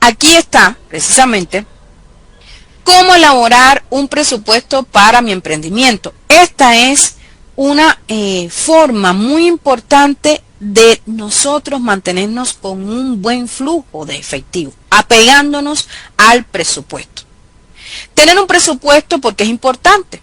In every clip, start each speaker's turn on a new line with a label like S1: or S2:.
S1: aquí está precisamente cómo elaborar un presupuesto para mi emprendimiento. Esta es una forma muy importante de nosotros mantenernos con un buen flujo de efectivo, apegándonos al presupuesto. Tener un presupuesto porque es importante,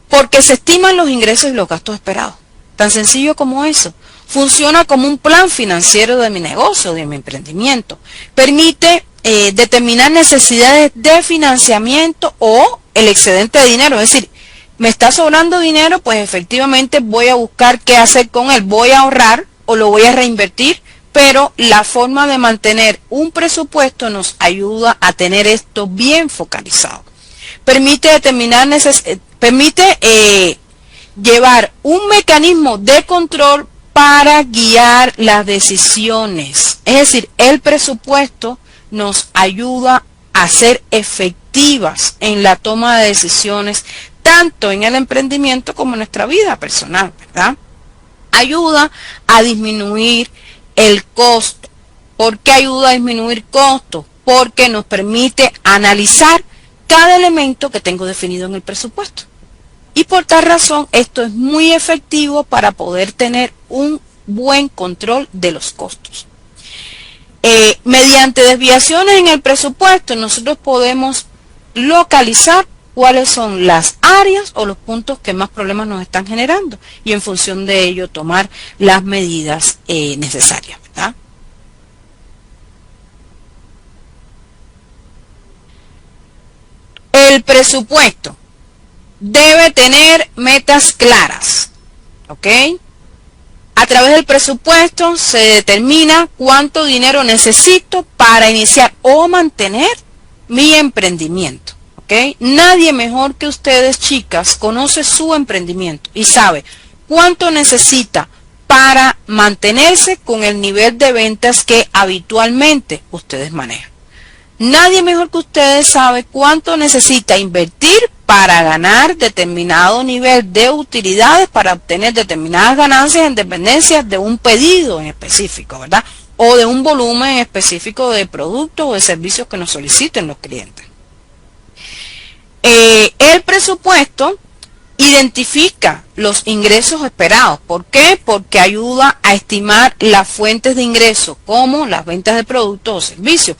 S1: porque se estiman los ingresos y los gastos esperados. Tan sencillo como eso. Funciona como un plan financiero de mi negocio, de mi emprendimiento. Permite determinar necesidades de financiamiento o el excedente de dinero. Es decir, me está sobrando dinero, pues efectivamente voy a buscar qué hacer con él. Voy a ahorrar o lo voy a reinvertir, pero la forma de mantener un presupuesto nos ayuda a tener esto bien focalizado. Permite llevar un mecanismo de control para guiar las decisiones. Es decir, el presupuesto nos ayuda a ser efectivas en la toma de decisiones, tanto en el emprendimiento como en nuestra vida personal, ¿verdad? Ayuda a disminuir el costo. ¿Por qué ayuda a disminuir costos? Porque nos permite analizar cada elemento que tengo definido en el presupuesto. Y por tal razón, esto es muy efectivo para poder tener un buen control de los costos. Mediante desviaciones en el presupuesto, nosotros podemos localizar cuáles son las áreas o los puntos que más problemas nos están generando y en función de ello tomar las medidas necesarias, ¿verdad? El presupuesto debe tener metas claras, ¿ok? A través del presupuesto se determina cuánto dinero necesito para iniciar o mantener mi emprendimiento, ¿ok? Nadie mejor que ustedes, chicas, conoce su emprendimiento y sabe cuánto necesita para mantenerse con el nivel de ventas que habitualmente ustedes manejan. Nadie mejor que ustedes sabe cuánto necesita invertir para ganar determinado nivel de utilidades, para obtener determinadas ganancias en dependencia de un pedido en específico, ¿verdad? O de un volumen específico de productos o de servicios que nos soliciten los clientes. El presupuesto identifica los ingresos esperados. ¿Por qué? Porque ayuda a estimar las fuentes de ingreso, como las ventas de productos o servicios.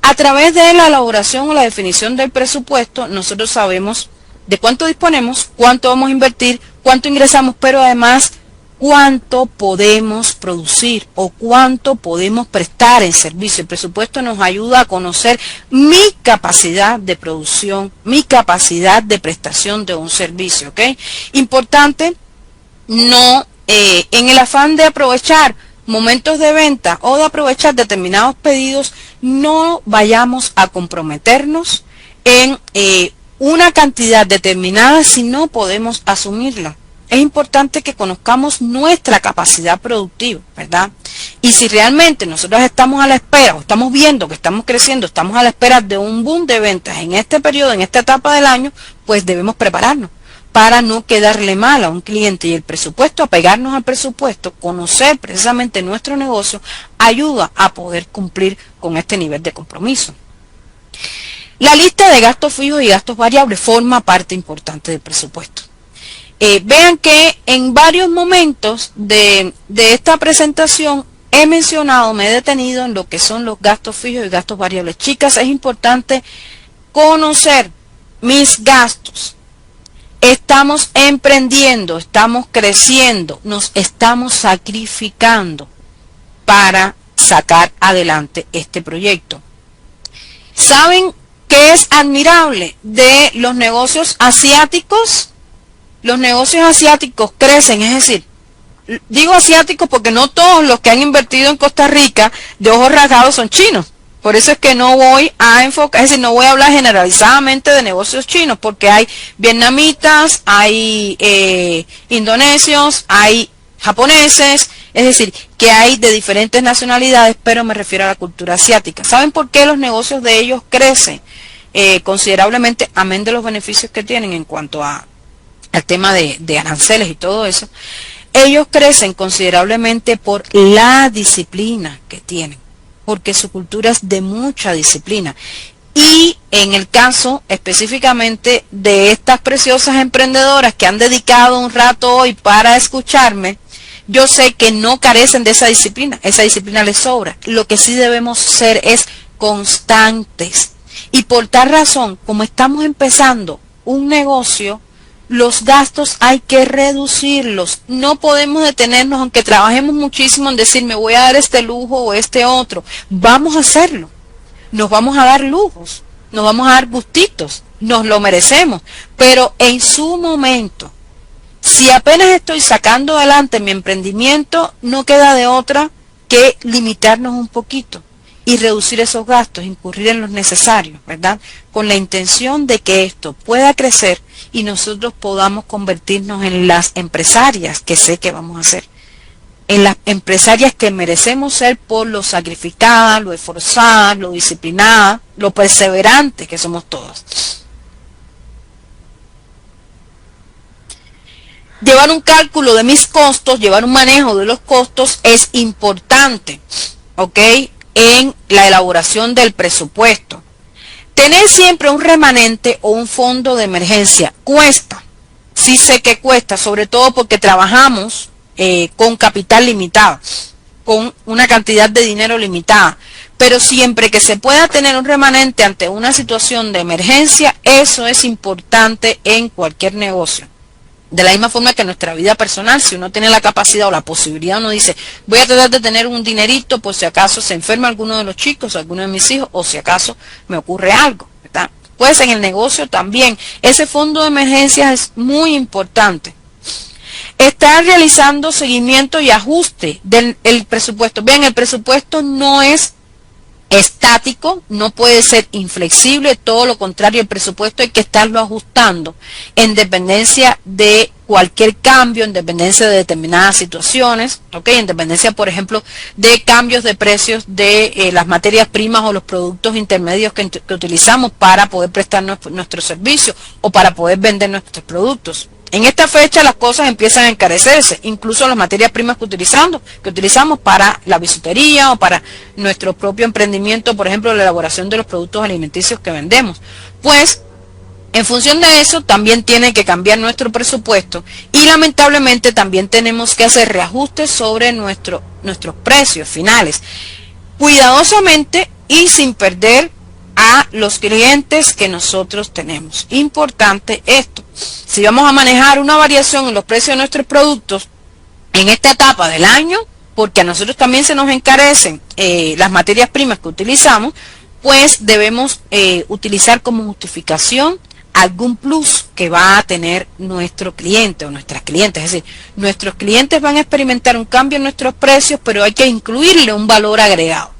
S1: A través de la elaboración o la definición del presupuesto, nosotros sabemos de cuánto disponemos, cuánto vamos a invertir, cuánto ingresamos, pero además cuánto podemos producir o cuánto podemos prestar en servicio. El presupuesto nos ayuda a conocer mi capacidad de producción, mi capacidad de prestación de un servicio, ¿ok? Importante, no en el afán de aprovechar momentos de venta o de aprovechar determinados pedidos, no vayamos a comprometernos en una cantidad determinada si no podemos asumirla. Es importante que conozcamos nuestra capacidad productiva, ¿verdad? Y si realmente nosotros estamos a la espera o estamos viendo que estamos creciendo, estamos a la espera de un boom de ventas en este periodo, en esta etapa del año, pues debemos prepararnos para no quedarle mal a un cliente. Y el presupuesto, apegarnos al presupuesto, conocer precisamente nuestro negocio, ayuda a poder cumplir con este nivel de compromiso. La lista de gastos fijos y gastos variables forma parte importante del presupuesto. Vean que en varios momentos de esta presentación he mencionado, me he detenido en lo que son los gastos fijos y gastos variables. Chicas, es importante conocer mis gastos. Estamos emprendiendo, estamos creciendo, nos estamos sacrificando para sacar adelante este proyecto. ¿Saben qué es admirable de los negocios asiáticos? Los negocios asiáticos crecen, es decir, digo asiáticos porque no todos los que han invertido en Costa Rica de ojos rasgados son chinos. Por eso es que no voy a enfocar, es decir, no voy a hablar generalizadamente de negocios chinos, porque hay vietnamitas, hay indonesios, hay japoneses, es decir, que hay de diferentes nacionalidades, pero me refiero a la cultura asiática. ¿Saben por qué los negocios de ellos crecen considerablemente, amén de los beneficios que tienen en cuanto al tema de aranceles y todo eso? Ellos crecen considerablemente por la disciplina que tienen. porque su cultura es de mucha disciplina. Y en el caso específicamente de estas preciosas emprendedoras que han dedicado un rato hoy para escucharme, yo sé que no carecen de esa disciplina les sobra. Lo que sí debemos ser es constantes. Y por tal razón, como estamos empezando un negocio, los gastos hay que reducirlos. No podemos detenernos, aunque trabajemos muchísimo, en decir, me voy a dar este lujo o este otro. Vamos a hacerlo. Nos vamos a dar lujos, nos vamos a dar gustitos, nos lo merecemos. Pero en su momento, si apenas estoy sacando adelante mi emprendimiento, no queda de otra que limitarnos un poquito y reducir esos gastos, incurrir en los necesarios, ¿verdad? Con la intención de que esto pueda crecer y nosotros podamos convertirnos en las empresarias que sé que vamos a ser. En las empresarias que merecemos ser por lo sacrificadas, lo esforzadas, lo disciplinadas, lo perseverantes que somos todos. Llevar un cálculo de mis costos, llevar un manejo de los costos es importante, ¿ok? En la elaboración del presupuesto. Tener siempre un remanente o un fondo de emergencia cuesta. Sí sé que cuesta, sobre todo porque trabajamos con capital limitado, con una cantidad de dinero limitada. Pero siempre que se pueda tener un remanente ante una situación de emergencia, eso es importante en cualquier negocio. De la misma forma que en nuestra vida personal, si uno tiene la capacidad o la posibilidad, uno dice, voy a tratar de tener un dinerito por si acaso se enferma alguno de los chicos, alguno de mis hijos, o si acaso me ocurre algo, ¿verdad? Pues en el negocio también, ese fondo de emergencias es muy importante. Estar realizando seguimiento y ajuste del presupuesto. Vean, el presupuesto no es estático, no puede ser inflexible, todo lo contrario, el presupuesto hay que estarlo ajustando en dependencia de cualquier cambio, en dependencia de determinadas situaciones, ¿ok? En dependencia, por ejemplo, de cambios de precios de las materias primas o los productos intermedios que utilizamos para poder prestar nuestros servicios o para poder vender nuestros productos. En esta fecha las cosas empiezan a encarecerse, incluso las materias primas que utilizamos para la bisutería o para nuestro propio emprendimiento, por ejemplo, la elaboración de los productos alimenticios que vendemos. Pues, en función de eso, también tiene que cambiar nuestro presupuesto y lamentablemente también tenemos que hacer reajustes sobre nuestros precios finales, cuidadosamente y sin perder a los clientes que nosotros tenemos. Importante esto. Si vamos a manejar una variación en los precios de nuestros productos en esta etapa del año, porque a nosotros también se nos encarecen las materias primas que utilizamos, pues debemos utilizar como justificación algún plus que va a tener nuestro cliente o nuestras clientes. Es decir, nuestros clientes van a experimentar un cambio en nuestros precios, pero hay que incluirle un valor agregado.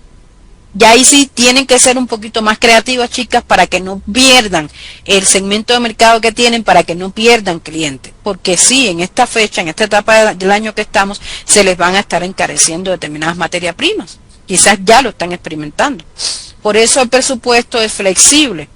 S1: Y ahí sí tienen que ser un poquito más creativas, chicas, para que no pierdan el segmento de mercado que tienen, para que no pierdan clientes. Porque sí, en esta fecha, en esta etapa del año que estamos, se les van a estar encareciendo determinadas materias primas. Quizás ya lo están experimentando. Por eso el presupuesto es flexible.